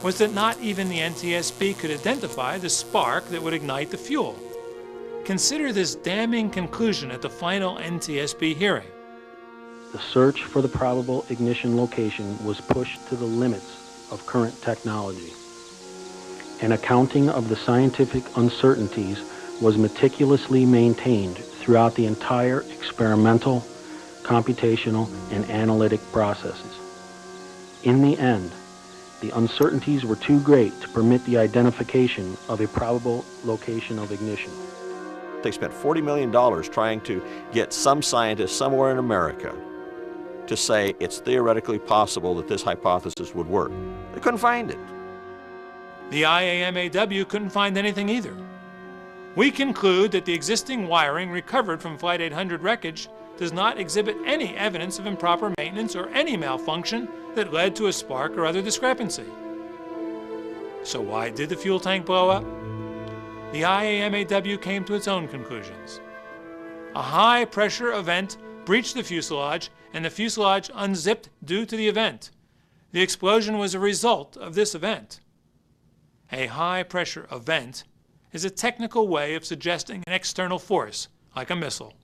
was that not even the NTSB could identify the spark that would ignite the fuel. Consider this damning conclusion at the final NTSB hearing. The search for the probable ignition location was pushed to the limits of current technology. An accounting of the scientific uncertainties was meticulously maintained throughout the entire experimental, computational, and analytic processes. In the end, the uncertainties were too great to permit the identification of a probable location of ignition. They spent $40 million trying to get some scientist somewhere in America to say it's theoretically possible that this hypothesis would work. They couldn't find it. The IAMAW couldn't find anything either. We conclude that the existing wiring recovered from Flight 800 wreckage does not exhibit any evidence of improper maintenance or any malfunction that led to a spark or other discrepancy. So why did the fuel tank blow up? The IAMAW came to its own conclusions. A high-pressure event breached the fuselage, and the fuselage unzipped due to the event. The explosion was a result of this event. A high-pressure event is a technical way of suggesting an external force, like a missile.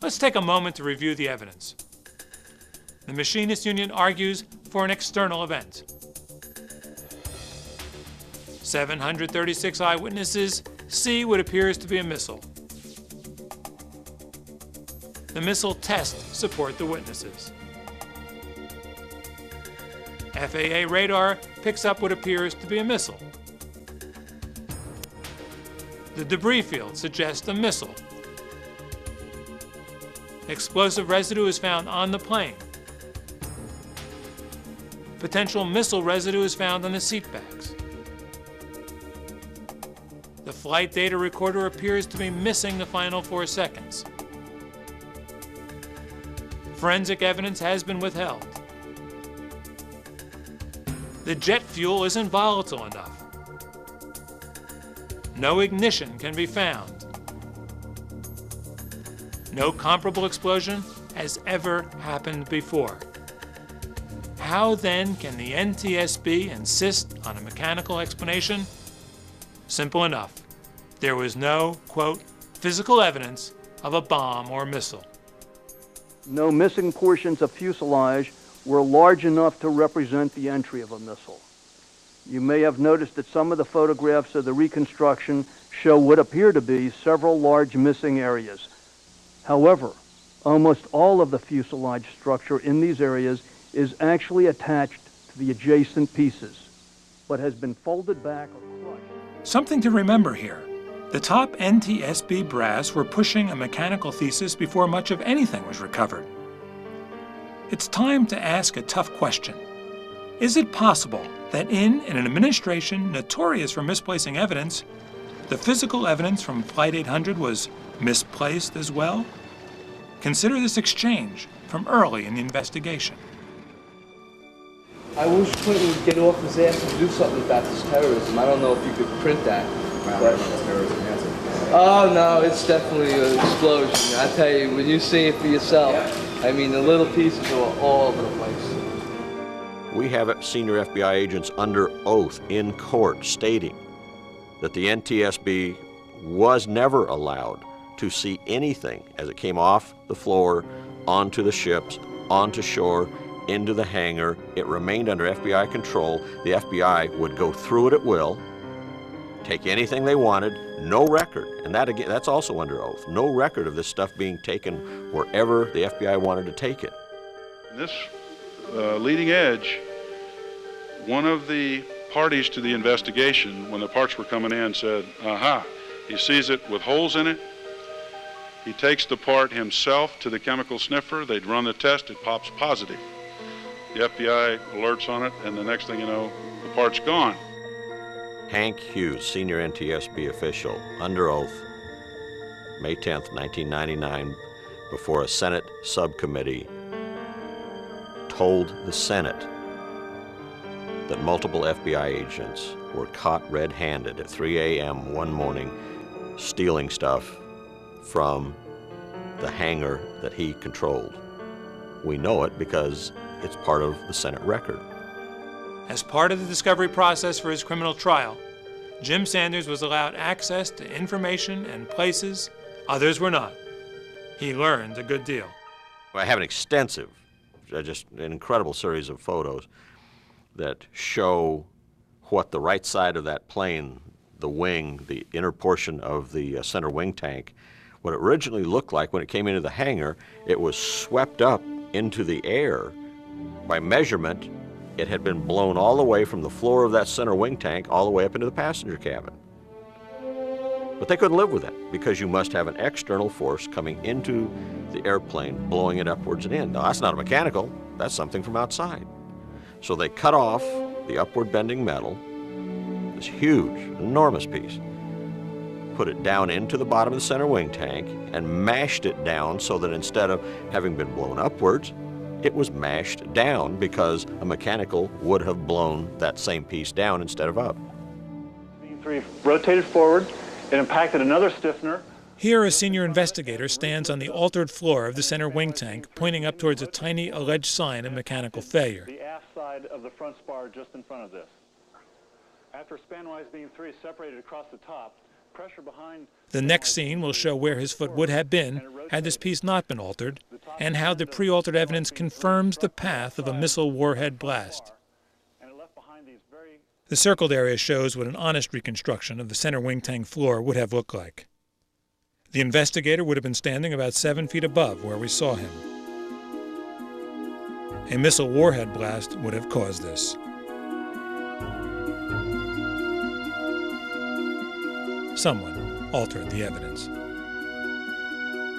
Let's take a moment to review the evidence. The Machinists Union argues for an external event. 736 eyewitnesses see what appears to be a missile. The missile tests support the witnesses. FAA radar picks up what appears to be a missile. The debris field suggests a missile. Explosive residue is found on the plane. Potential missile residue is found on the seat backs. The flight data recorder appears to be missing the final 4 seconds. Forensic evidence has been withheld. The jet fuel isn't volatile enough. No ignition can be found. No comparable explosion has ever happened before. How then can the NTSB insist on a mechanical explanation? Simple enough. There was no, quote, physical evidence of a bomb or missile. No missing portions of fuselage were large enough to represent the entry of a missile. You may have noticed that some of the photographs of the reconstruction show what appear to be several large missing areas. However, almost all of the fuselage structure in these areas is actually attached to the adjacent pieces, but has been folded back or crushed. Something to remember here. The top NTSB brass were pushing a mechanical thesis before much of anything was recovered. It's time to ask a tough question. Is it possible that in an administration notorious for misplacing evidence, the physical evidence from Flight 800 was misplaced as well? Consider this exchange from early in the investigation. I wish Clinton would get off his ass and do something about this terrorism. I don't know if you could print that. But, oh no, it's definitely an explosion. I tell you, when you see it for yourself, I mean, the little pieces are all over the place. We have senior FBI agents under oath in court stating that the NTSB was never allowed to see anything as it came off the floor, onto the ships, onto shore, into the hangar. It remained under FBI control. The FBI would go through it at will, take anything they wanted, no record, and that again, that's also under oath, no record of this stuff being taken wherever the FBI wanted to take it. This leading edge, one of the parties to the investigation, when the parts were coming in, said, aha, he sees it with holes in it. He takes the part himself to the chemical sniffer. They'd run the test, it pops positive. The FBI alerts on it, and the next thing you know, the part's gone. Hank Hughes, senior NTSB official, under oath, May 10th, 1999, before a Senate subcommittee, told the Senate that multiple FBI agents were caught red-handed at 3 a.m. one morning stealing stuff from the hangar that he controlled. We know it because it's part of the Senate record. As part of the discovery process for his criminal trial, Jim Sanders was allowed access to information and places others were not. He learned a good deal. I have an extensive, just an incredible series of photos that show what the right side of that plane, the wing, the inner portion of the center wing tank, what it originally looked like when it came into the hangar. It was swept up into the air. By measurement, it had been blown all the way from the floor of that center wing tank all the way up into the passenger cabin. But they couldn't live with that because you must have an external force coming into the airplane, blowing it upwards and in. Now, that's not a mechanical, that's something from outside. So they cut off the upward bending metal, this huge, enormous piece, put it down into the bottom of the center wing tank and mashed it down so that instead of having been blown upwards, it was mashed down because a mechanical would have blown that same piece down instead of up. Beam 3 rotated forward. It impacted another stiffener. Here, a senior investigator stands on the altered floor of the center wing tank, pointing up towards a tiny alleged sign of mechanical failure. The aft side of the front spar just in front of this. After spanwise beam 3 is separated across the top, pressure behind... The next scene will show where his foot would have been had this piece not been altered, and how the pre-altered evidence confirms the path of a missile warhead blast. The circled area shows what an honest reconstruction of the center wing tank floor would have looked like. The investigator would have been standing about 7 feet above where we saw him. A missile warhead blast would have caused this. Someone altered the evidence.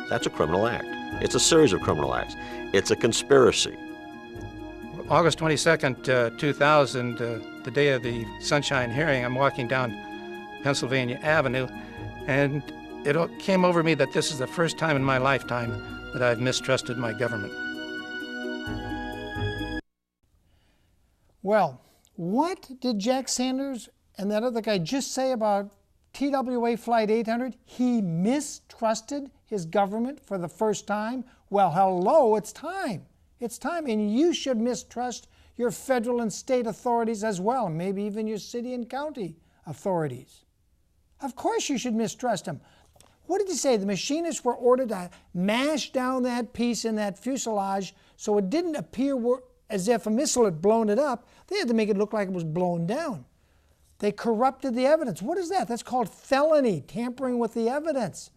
That's a criminal act. It's a series of criminal acts. It's a conspiracy. August 22nd, 2000, the day of the Sunshine hearing, I'm walking down Pennsylvania Avenue, and it came over me that this is the first time in my lifetime that I've mistrusted my government. Well, what did Jack Sanders and that other guy just say about TWA Flight 800? He mistrusted his government for the first time? Well, hello, it's time. It's time, and you should mistrust your federal and state authorities as well, maybe even your city and county authorities. Of course you should mistrust them. What did he say? The machinists were ordered to mash down that piece in that fuselage so it didn't appear as if a missile had blown it up. They had to make it look like it was blown down. They corrupted the evidence. What is that? That's called felony, tampering with the evidence.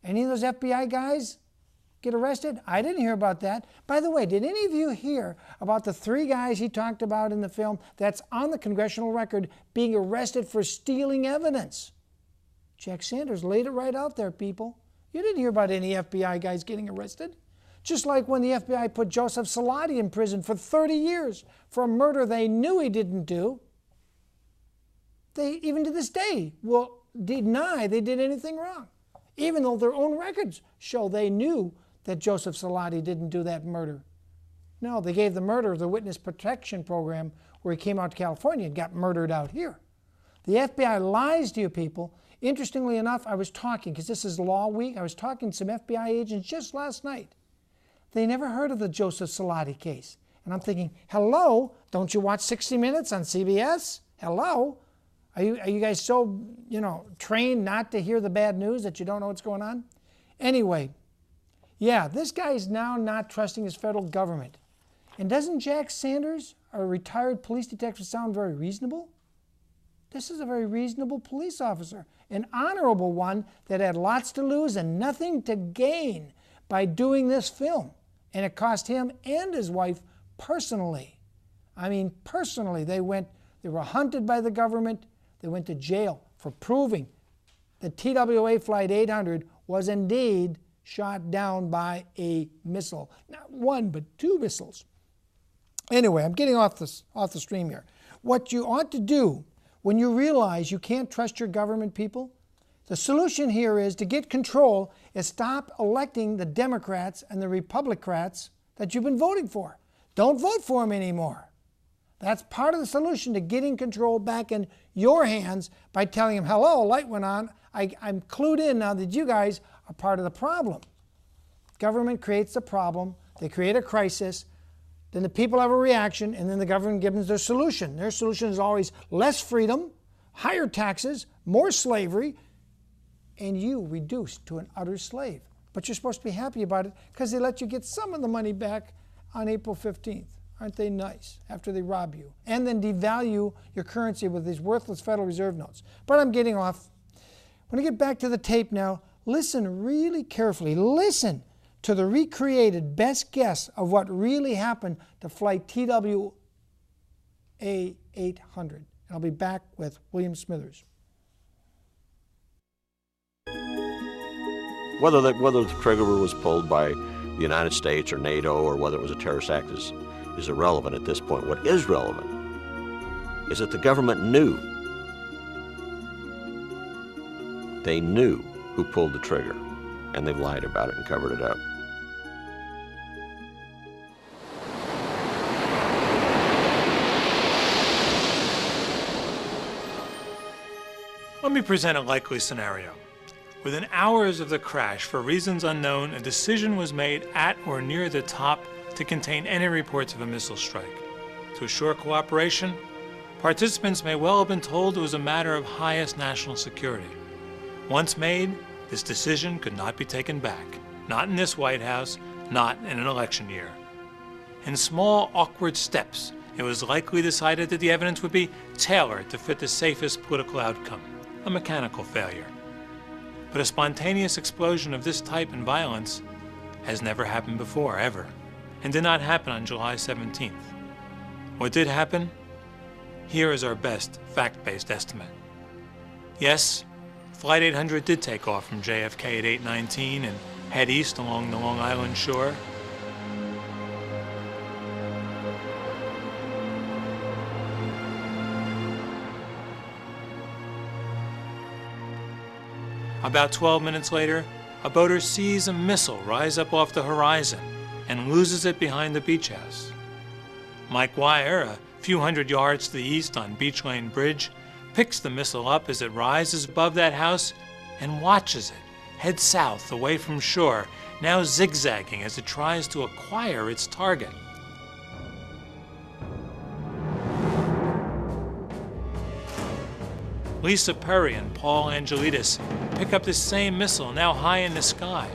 Any of those FBI guys get arrested? I didn't hear about that. By the way, did any of you hear about the 3 guys he talked about in the film that's on the congressional record being arrested for stealing evidence? Jack Sanders laid it right out there, people. You didn't hear about any FBI guys getting arrested. Just like when the FBI put Joseph Salati in prison for 30 years for a murder they knew he didn't do. They, even to this day, will deny they did anything wrong, even though their own records show they knew that Joseph Salati didn't do that murder. No, they gave the murderer the witness protection program where he came out to California and got murdered out here. The FBI lies to you people. Interestingly enough, I was talking, because this is Law Week, I was talking to some FBI agents just last night. They never heard of the Joseph Salati case. And I'm thinking, hello, don't you watch 60 Minutes on CBS? Hello? Are you guys so, trained not to hear the bad news that you don't know what's going on? Anyway, yeah, this guy is now not trusting his federal government. And doesn't Jack Sanders, a retired police detective, sound very reasonable? This is a very reasonable police officer, an honorable one that had lots to lose and nothing to gain by doing this film. And it cost him and his wife personally. I mean, personally, they were hunted by the government. They went to jail for proving that TWA Flight 800 was indeed shot down by a missile. Not one, but 2 missiles. Anyway, I'm getting off the stream here. What you ought to do when you realize you can't trust your government, people, the solution here is to get control is stop electing the Democrats and the Republicans that you've been voting for. Don't vote for them anymore. That's part of the solution to getting control back in your hands by telling them, hello, light went on. I'm clued in now that you guys are part of the problem. Government creates the problem. They create a crisis. Then the people have a reaction, and then the government gives them their solution. Their solution is always less freedom, higher taxes, more slavery, and you reduced to an utter slave. But you're supposed to be happy about it because they let you get some of the money back on April 15th. Aren't they nice? After they rob you. And then devalue your currency with these worthless Federal Reserve notes. But I'm getting off. When I get back to the tape now, listen really carefully. Listen to the recreated best guess of what really happened to flight TWA 800. I'll be back with William Smithers. Whether the trigger was pulled by the United States or NATO or whether it was a terrorist act is irrelevant at this point. What is relevant is that the government knew. They knew who pulled the trigger, and they've lied about it and covered it up. Let me present a likely scenario. Within hours of the crash, for reasons unknown, a decision was made at or near the top to contain any reports of a missile strike. To assure cooperation, participants may well have been told it was a matter of highest national security. Once made, this decision could not be taken back. Not in this White House, not in an election year. In small, awkward steps, it was likely decided that the evidence would be tailored to fit the safest political outcome, a mechanical failure. But a spontaneous explosion of this type and violence has never happened before, ever, and did not happen on July 17th. What did happen? Here is our best fact-based estimate. Yes, Flight 800 did take off from JFK at 8:19 and head east along the Long Island shore. About 12 minutes later, a boater sees a missile rise up off the horizon and loses it behind the beach house. Mike Wire, a few hundred yards to the east on Beach Lane Bridge, picks the missile up as it rises above that house and watches it head south away from shore, now zigzagging as it tries to acquire its target. Lisa Perry and Paul Angelides pick up the same missile, now high in the sky.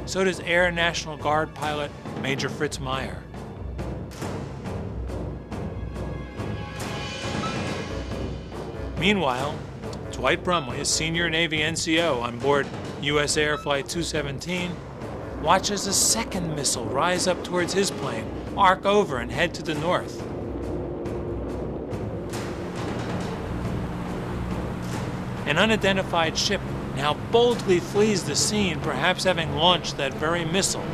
So does Air National Guard pilot Major Fritz Meyer. Meanwhile, Dwight Brumley, a senior Navy NCO on board U.S. Air Flight 217, watches a second missile rise up towards his plane, arc over and head to the north. An unidentified ship now boldly flees the scene, perhaps having launched that very missile.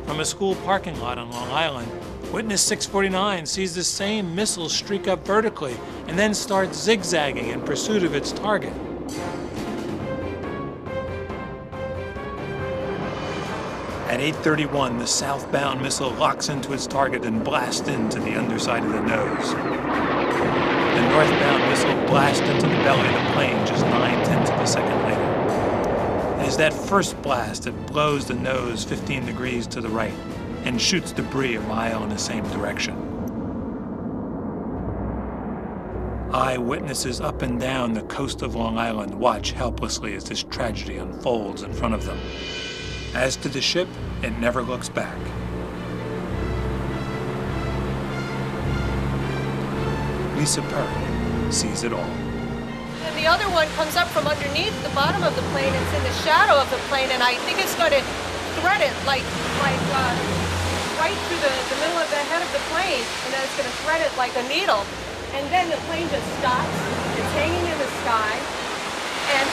From a school parking lot on Long Island, Witness 649 sees the same missile streak up vertically and then starts zigzagging in pursuit of its target. At 8:31, the southbound missile locks into its target and blasts into the underside of the nose. The northbound missile blasts into the belly of the plane just 9/10 of a second later. It is that first blast that blows the nose 15 degrees to the right and shoots debris a mile in the same direction. Eyewitnesses up and down the coast of Long Island watch helplessly as this tragedy unfolds in front of them. As to the ship, it never looks back. Lisa Perry sees it all. And the other one comes up from underneath the bottom of the plane. It's in the shadow of the plane, and I think it's going to thread it right through the middle of the head of the plane, and then it's going to thread it like a needle. And then the plane just stops. It's hanging in the sky, and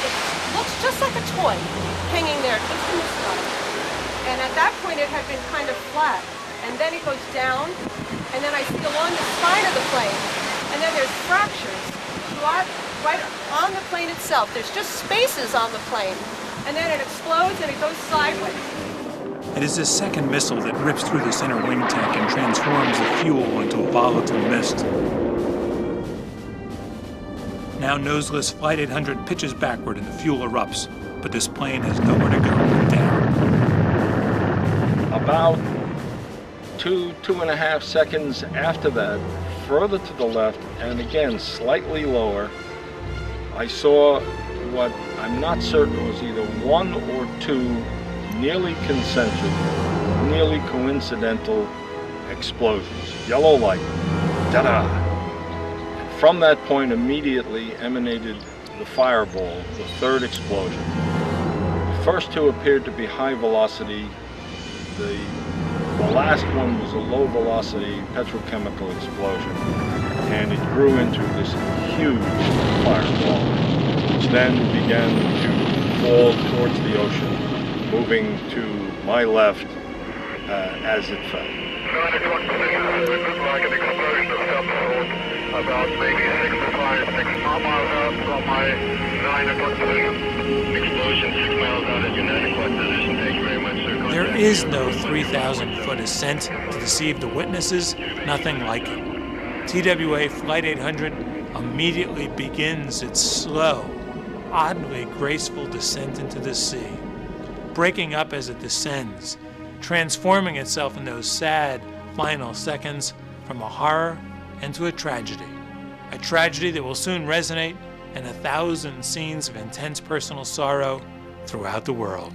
it looks just like a toy hanging there just in the sky. And at that point, it had been kind of flat. And then it goes down, and then I see along the spine of the plane, and then there's fractures right on the plane itself. There's just spaces on the plane. And then it explodes and it goes sideways. It is this second missile that rips through the center wing tank and transforms the fuel into a volatile mist. Now noseless Flight 800 pitches backward and the fuel erupts, but but this plane has nowhere to go but down. About 2.5 seconds after that, further to the left, and again slightly lower, I saw what I'm not certain was either one or two nearly concentric, nearly coincidental explosions. Yellow light, da-da! From that point immediately emanated the fireball, the third explosion. The first two appeared to be high velocity. The last one was a low velocity petrochemical explosion, and it grew into this huge fireball, which then began to fall towards the ocean, moving to my left as it fell. 9 o'clock position, it looked like an explosion of some sort, about maybe 6 miles out from my 9 o'clock position. Explosion 6 miles out at your 9 o'clock position. Thank you very much, sir. There is no 3,000-foot ascent to deceive the witnesses, nothing like it. TWA Flight 800 immediately begins its slow, oddly graceful descent into the sea, breaking up as it descends, transforming itself in those sad final seconds from a horror into a tragedy that will soon resonate in 1,000 scenes of intense personal sorrow throughout the world.